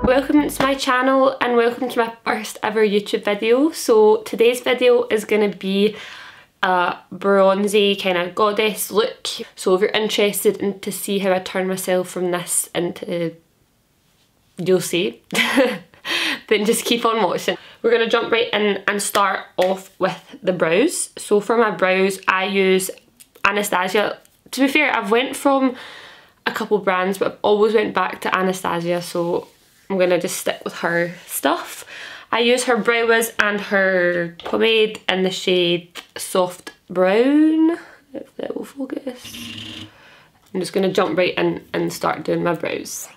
Welcome to my channel and welcome to my first ever YouTube video. So today's video is going to be a bronzy kind of goddess look. So if you're interested in to see how I turn myself from this into, you'll see, then just keep on watching. We're going to jump right in and start off with the brows. So for my brows I use Anastasia. To be fair, I've went from a couple brands but I've always went back to Anastasia, so I'm gonna just stick with her stuff. I use her brow wiz and her pomade in the shade Soft Brown, if that will focus. I'm just gonna jump right in and start doing my brows.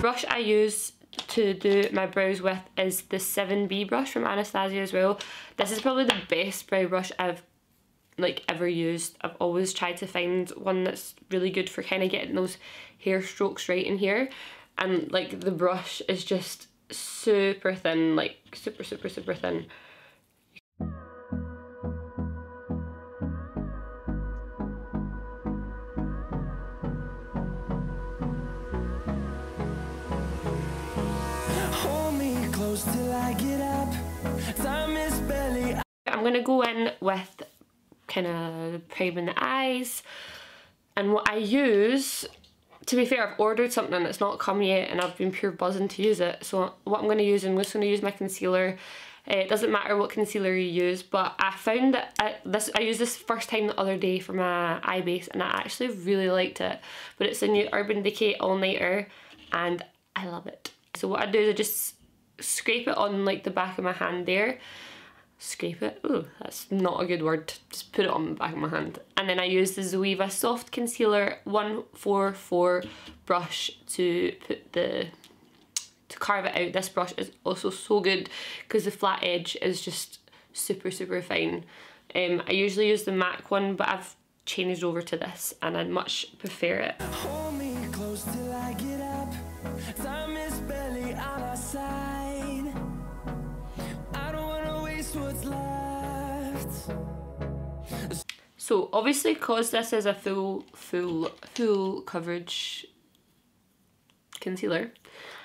Brush I use to do my brows with is the 7B brush from Anastasia as well. This is probably the best brow brush I've ever used. I've always tried to find one that's really good for kind of getting those hair strokes right in here, and like the brush is just super thin, like super thin. Till I get up, time is barely. I'm gonna go in with kind of priming the eyes, and what I use, to be fair, I've ordered something that's not come yet and I've been pure buzzing to use it. So what I'm going to use, I'm just going to use my concealer. It doesn't matter what concealer you use, but I found that I used this first time the other day for my eye base and I actually really liked it. But it's a new Urban Decay All Nighter and I love it. So what I do is I just scrape it on like the back of my hand there. Scrape it, ooh, that's not a good word. Just put it on the back of my hand. And then I use the Zoeva Soft Concealer 144 brush to carve it out. This brush is also so good because the flat edge is just super fine. I usually use the MAC one, but I've changed over to this and I much prefer it. Hold me close till I get up. Time is barely on our side. I don't wanna waste what's left. So obviously, because this is a full coverage concealer,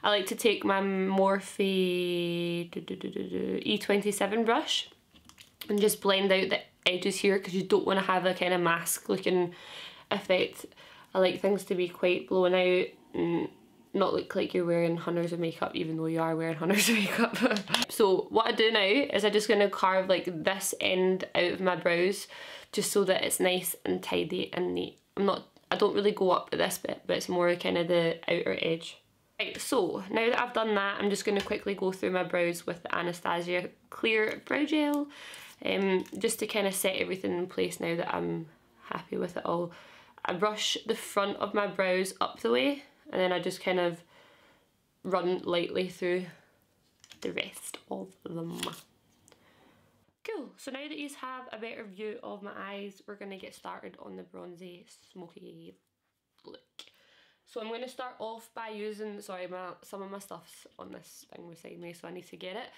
I like to take my Morphe E27 brush and just blend out the edges here because you don't want to have a kind of mask looking effect. I like things to be quite blown out and not look like you're wearing hundreds of makeup, even though you are wearing hundreds of makeup. So what I do now is I'm just going to carve like this end out of my brows just so that it's nice and tidy and neat. I don't really go up to this bit, but it's more kind of the outer edge. Right, so now that I've done that, I'm just going to quickly go through my brows with the Anastasia Clear Brow Gel, just to kind of set everything in place now that I'm happy with it all. I brush the front of my brows up the way, and then I just kind of run lightly through the rest of them. Cool, so now that you have a better view of my eyes, we're going to get started on the bronzy, smoky look. So I'm going to start off by using, sorry, some of my stuff's on this thing beside me, so I need to get it.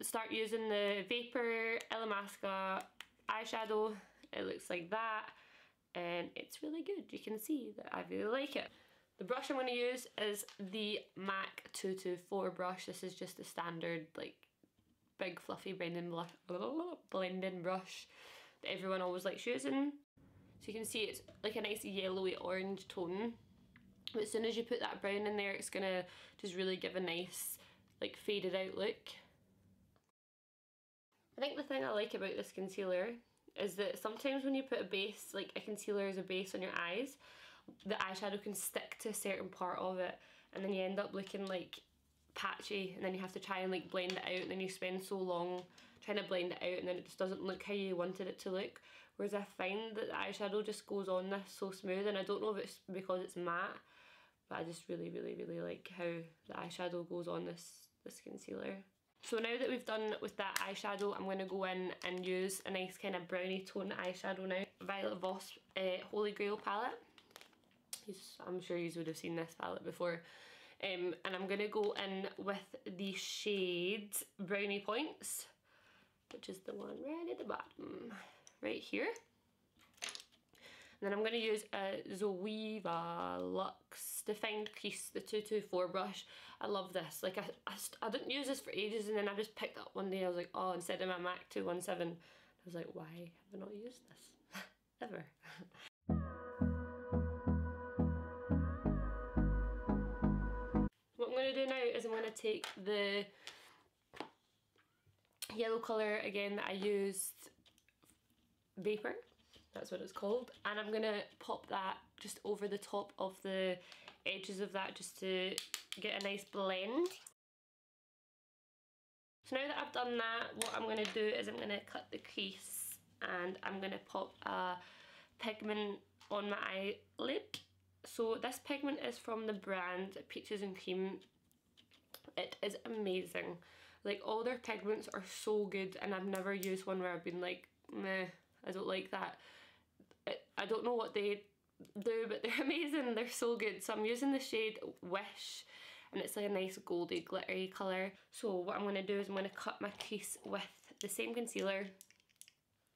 Start using the Vapour Illamasqua eyeshadow. It looks like that, and it's really good. You can see that I really like it. The brush I'm going to use is the MAC 224 brush. This is just a standard, like, big fluffy blending brush that everyone always likes using. So you can see it's like a nice yellowy orange tone. But as soon as you put that brown in there, it's gonna just really give a nice, like, faded out look. I think the thing I like about this concealer is that sometimes when you put a base, like a concealer as a base on your eyes, the eyeshadow can stick to a certain part of it and then you end up looking like patchy, and then you have to try and like blend it out, and then you spend so long trying to blend it out and then it just doesn't look how you wanted it to look. Whereas I find that the eyeshadow just goes on this so smooth, and I don't know if it's because it's matte, but I just really like how the eyeshadow goes on this concealer. So now that we've done with that eyeshadow, I'm going to go in and use a nice kind of brownie tone eyeshadow now. Violet Voss Holy Grail palette. I'm sure you would have seen this palette before. And I'm going to go in with the shade Brownie Points. which is the one right at the bottom, right here. And then I'm going to use a Zoeva Luxe Defined Crease, the 224 brush. I love this. Like I didn't use this for ages, and then I just picked it up one day. I was like, oh, instead of my MAC 217, I was like, why have I not used this? Ever. What I'm going to do now is I'm going to take the yellow colour again that I used, Vapour, that's what it's called, and I'm going to pop that just over the top of the edges of that just to get a nice blend. So now that I've done that, what I'm going to do is I'm going to cut the crease and I'm going to pop a pigment on my eyelid. So this pigment is from the brand Peaches and Cream. It is amazing. Like, all their pigments are so good, and I've never used one where I've been like, meh, I don't like that. I don't know what they do, but they're amazing. They're so good. So I'm using the shade Wish, and it's like a nice goldy glittery colour. So what I'm going to do is I'm going to cut my crease with the same concealer.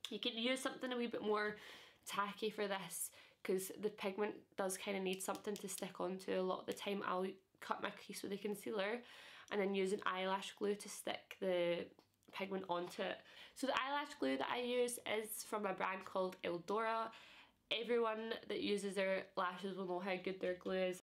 You could use something a wee bit more tacky for this, because the pigment does kind of need something to stick onto. A lot of the time I'll cut my crease with a concealer and then use an eyelash glue to stick the pigment onto it. So the eyelash glue that I use is from a brand called Eldora. Everyone that uses their lashes will know how good their glue is.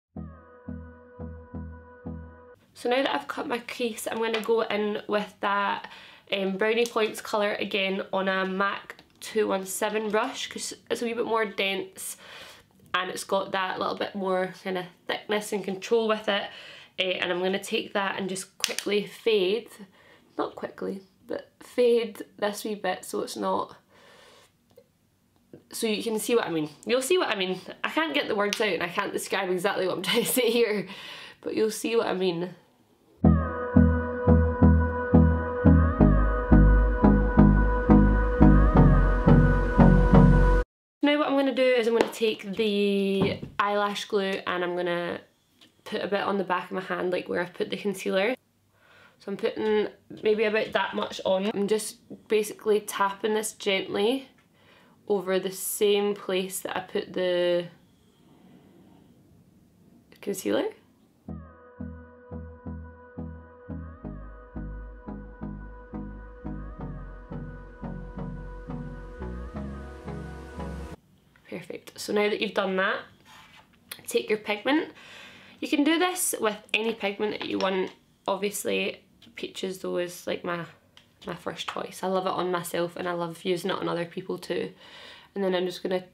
So now that I've cut my crease, I'm going to go in with that Brownie Points colour again on a MAC 217 brush, because it's a wee bit more dense and it's got that little bit more kind of thickness and control with it. And I'm going to take that and just quickly fade, not quickly, but fade this wee bit so it's not, so you can see what I mean. You'll see what I mean. I can't get the words out and I can't describe exactly what I'm trying to say here, but you'll see what I mean. Now what I'm going to do is I'm going to take the eyelash glue and I'm going to put a bit on the back of my hand, like where I've put the concealer. So I'm putting maybe about that much on. I'm just basically tapping this gently over the same place that I put the concealer. Perfect. So now that you've done that, take your pigment. You can do this with any pigment that you want. Obviously, Peaches though is like my first choice. I love it on myself and I love using it on other people too. And then I'm just going to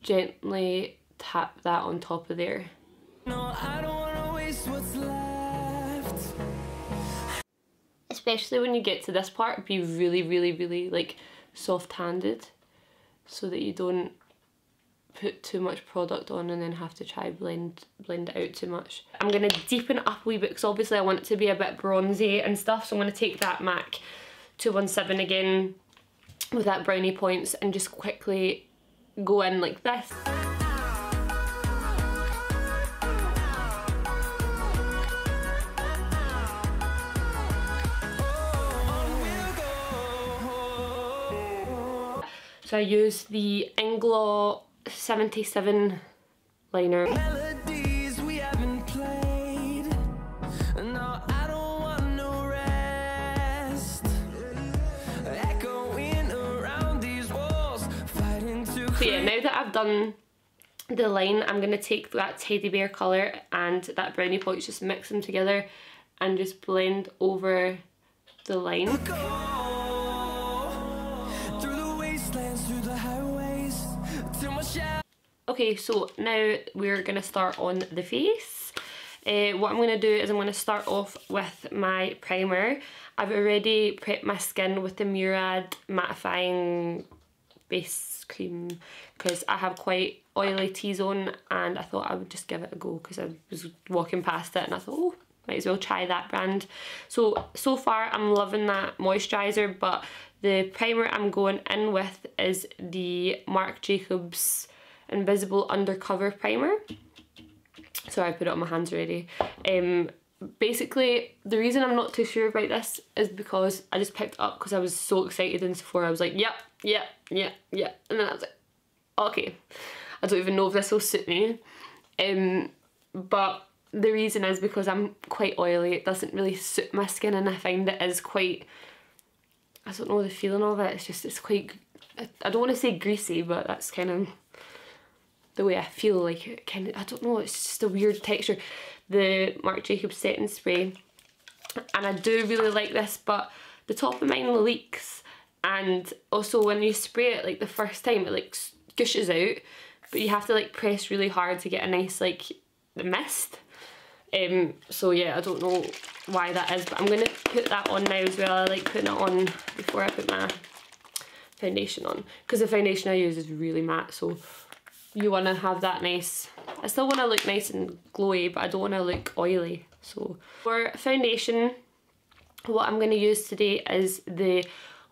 gently tap that on top of there. No, I don't wanna waste what's left. Especially when you get to this part, be really, really, really like soft-handed so that you don't put too much product on and then have to try blend it out too much. I'm going to deepen it up a wee bit because obviously I want it to be a bit bronzy and stuff, so I'm going to take that MAC 217 again with that Brownie Points and just quickly go in like this. So I use the Inglot 77 liner. Melodies we haven't played. No, I don't want no rest. Echoing around these walls, fighting to. So yeah, now that I've done the line, I'm going to take that teddy bear colour and that Brownie Points, just mix them together and just blend over the line. Okay, so now we're going to start on the face. What I'm going to do is I'm going to start off with my primer. I've already prepped my skin with the Murad mattifying base cream because I have quite oily T-zone and I thought I would just give it a go because I was walking past it and I thought, oh, might as well try that brand. So far I'm loving that moisturiser, but the primer I'm going in with is the Marc Jacobs Invisible Undercover Primer. So I put it on my hands already. basically the reason I'm not too sure about this is because I just picked it up because I was so excited in Sephora. I was like, yep, yep, yep, yep. And then I was like, okay, I don't even know if this will suit me. But the reason is because I'm quite oily. It doesn't really suit my skin, and I find it is quite, I don't know the feeling of it. It's just, it's quite, I don't want to say greasy, but that's kind of the way I feel. Like it kind of, I don't know, it's just a weird texture. The Marc Jacobs setting spray, and I do really like this, but the top of mine leaks, and also when you spray it like the first time it like gushes out, but you have to like press really hard to get a nice like mist. So yeah, I don't know why that is, but I'm gonna put that on now as well. I like putting it on before I put my foundation on, because the foundation I use is really matte, so you want to have that nice, I still want to look nice and glowy, but I don't want to look oily. So for foundation, what I'm going to use today is the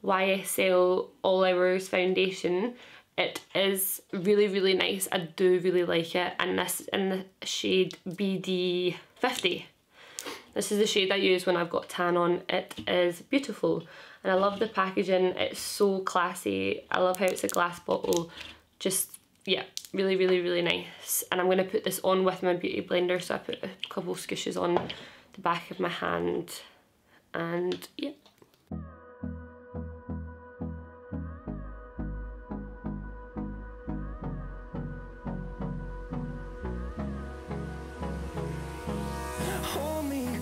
YSL All Hours foundation. It is really, really nice. I do really like it, and this is in the shade BD50. This is the shade I use when I've got tan on. It is beautiful, and I love the packaging. It's so classy. I love how it's a glass bottle. Just, yeah, really, really, really nice. And I'm going to put this on with my beauty blender, so I put a couple scooshes on the back of my hand, and yeah.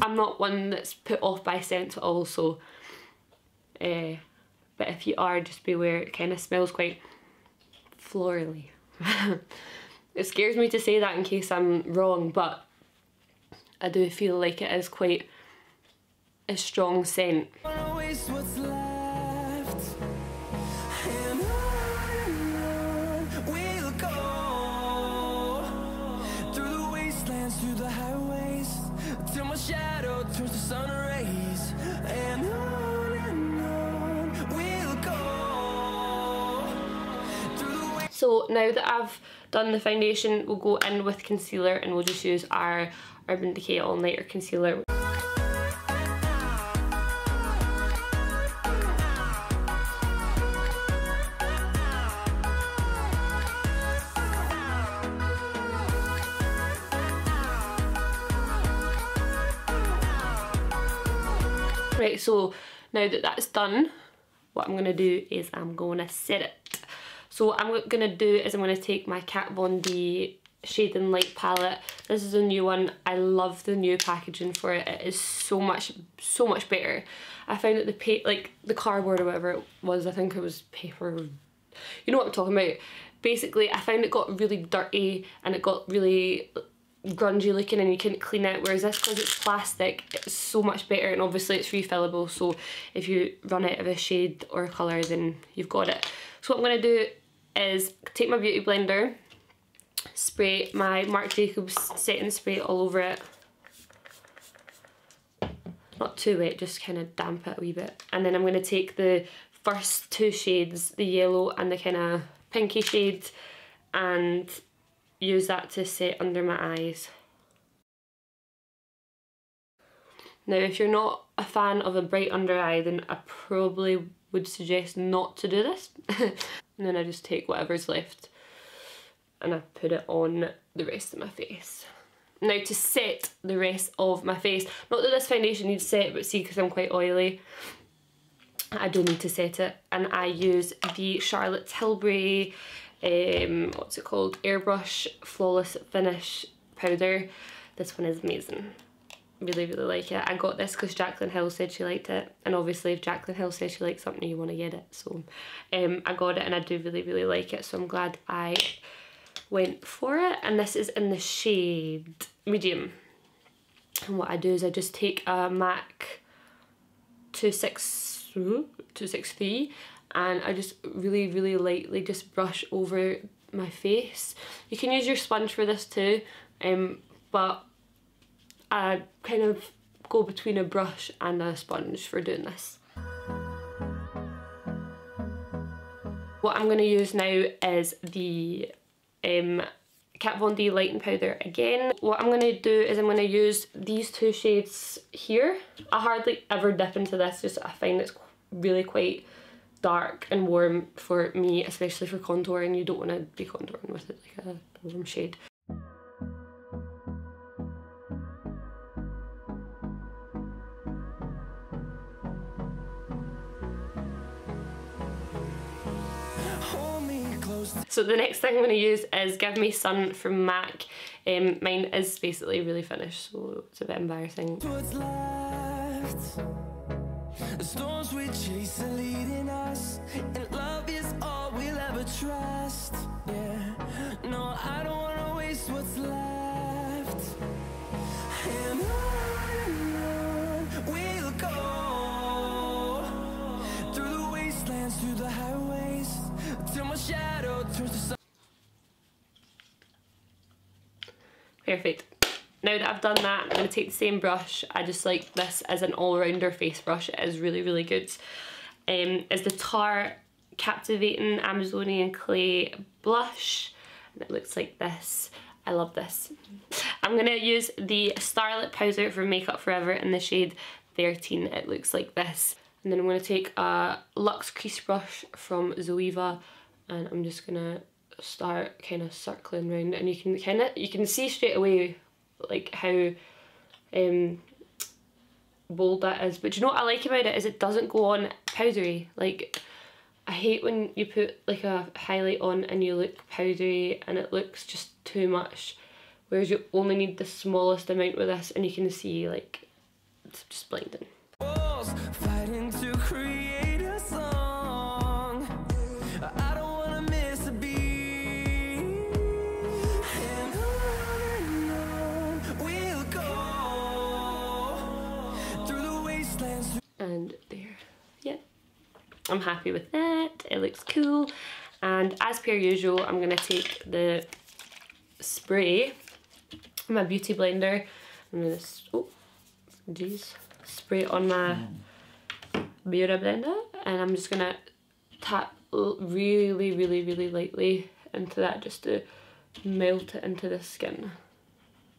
I'm not one that's put off by scent at all, so but if you are, just beware. It kind of smells quite florally. It scares me to say that in case I'm wrong, but I do feel like it is quite a strong scent. So now that I've done the foundation, we'll go in with concealer, and we'll just use our Urban Decay All Nighter Concealer. Right, so now that that's done, what I'm going to do is I'm going to set it. So what I'm going to do is I'm going to take my Kat Von D Shade and Light palette. This is a new one. I love the new packaging for it. It is so much better. I found that the cardboard or whatever it was, I think it was paper, you know what I'm talking about. Basically, I found it got really dirty and it got really grungy looking and you couldn't clean it, whereas this, because it's plastic, it's so much better, and obviously it's refillable, so if you run out of a shade or a colour, then you've got it. So what I'm going to do is take my beauty blender, spray my Marc Jacobs setting spray all over it. Not too wet, just kind of damp it a wee bit. And then I'm going to take the first two shades, the yellow and the kind of pinky shade, and use that to set under my eyes. Now if you're not a fan of a bright under eye, then I probably would suggest not to do this. And then I just take whatever's left and I put it on the rest of my face. Now to set the rest of my face, not that this foundation needs set, but see, because I'm quite oily, I do need to set it, and I use the Charlotte Tilbury what's it called, Airbrush Flawless Finish powder. This one is amazing. Really, really like it. I got this because Jaclyn Hill said she liked it, and obviously if Jaclyn Hill says she likes something, you want to get it. So I got it and I do really, really like it, so I'm glad I went for it. And this is in the shade medium. And what I do is I just take a MAC 263 and I just really, really lightly just brush over my face. You can use your sponge for this too, but I kind of go between a brush and a sponge for doing this. What I'm going to use now is the Kat Von D lighting powder again. What I'm going to do is I'm going to use these two shades here. I hardly ever dip into this, just I find it's really quite dark and warm for me, especially for contouring. You don't want to be contouring with it like a warm shade. So the next thing I'm going to use is Give Me Sun from MAC. Mine is basically really finished, so it's a bit embarrassing. What's left? The storms we chase are leading us, and love is all we'll ever trust. Yeah, no, I don't want to waste what's left. And on we'll go, through the wastelands, through the highways, till my shadow turns to sun. Perfect. Now that I've done that, I'm going to take the same brush. I just like this as an all-rounder face brush. It is really, really good. It's the Tarte Captivating Amazonian Clay Blush. And it looks like this. I love this. I'm going to use the Starlit Powder from Makeup Forever in the shade 13. It looks like this. And then I'm going to take a Luxe Crease Brush from Zoeva. And I'm just going to start kind of circling around. And you can see straight away like how bold that is, but you know what I like about it is it doesn't go on powdery. Like, I hate when you put like a highlight on and you look powdery and it looks just too much, whereas you only need the smallest amount with this and you can see like it's just blinding. Fighting to create a song. I don't want to miss a beat. And there, yeah, I'm happy with that. It looks cool. And as per usual, I'm gonna take the spray, my beauty blender. I'm gonna spray it on my beauty blender, and I'm just gonna tap really, really, really lightly into that just to melt it into the skin.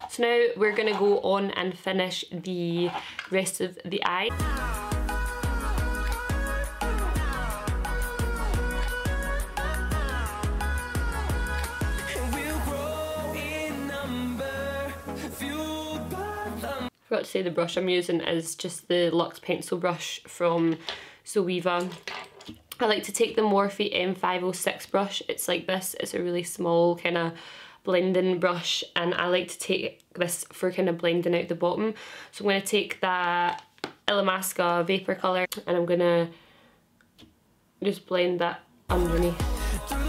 So now we're gonna go on and finish the rest of the eye. I forgot to say the brush I'm using is just the Luxe Pencil brush from Zoeva. I like to take the Morphe M506 brush. It's like this. It's a really small kind of blending brush, and I like to take this for kind of blending out the bottom. So I'm going to take that Illamasqua Vapour colour and I'm going to just blend that underneath. I'm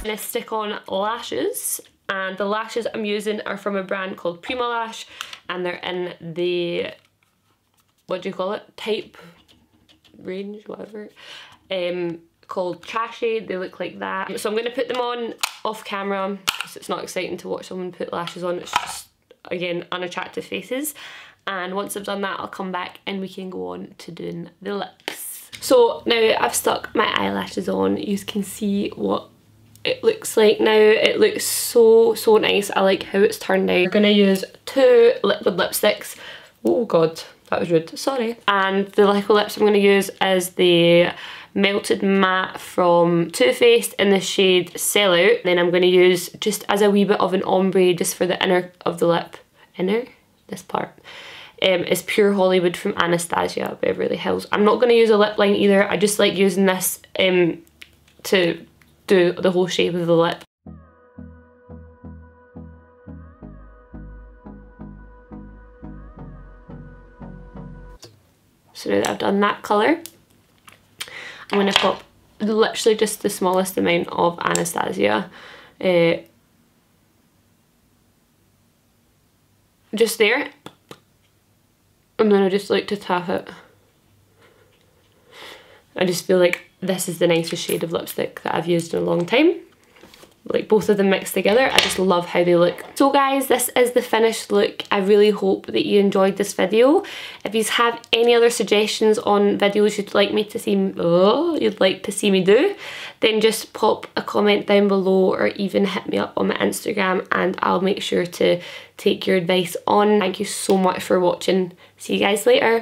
going to stick on lashes, and the lashes I'm using are from a brand called Primalash, and they're in the, what do you call it, type range, whatever, called Trashy. They look like that. So I'm going to put them on off camera because it's not exciting to watch someone put lashes on. It's just, again, unattractive faces. And once I've done that, I'll come back and we can go on to doing the lips. So now I've stuck my eyelashes on. You can see what it looks like now. It looks so, so nice. I like how it's turned out. We're going to use two liquid lipsticks. Oh god, that was rude, sorry. And the liquid lips I'm going to use is the Melted Matte from Too Faced in the shade Sellout. Then I'm going to use, just as a wee bit of an ombre just for the inner of the lip, this part, is Pure Hollywood from Anastasia Beverly Hills. I'm not going to use a lip line either. I just like using this to do the whole shape of the lip. So now that I've done that colour, I'm going to pop literally just the smallest amount of Anastasia. Just there. And then I just like to tap it. I just feel like this is the nicest shade of lipstick that I've used in a long time. like both of them mixed together. I just love how they look. So guys, this is the finished look. I really hope that you enjoyed this video. If you have any other suggestions on videos you'd like me to see me do, then just pop a comment down below or even hit me up on my Instagram and I'll make sure to take your advice on. Thank you so much for watching. See you guys later.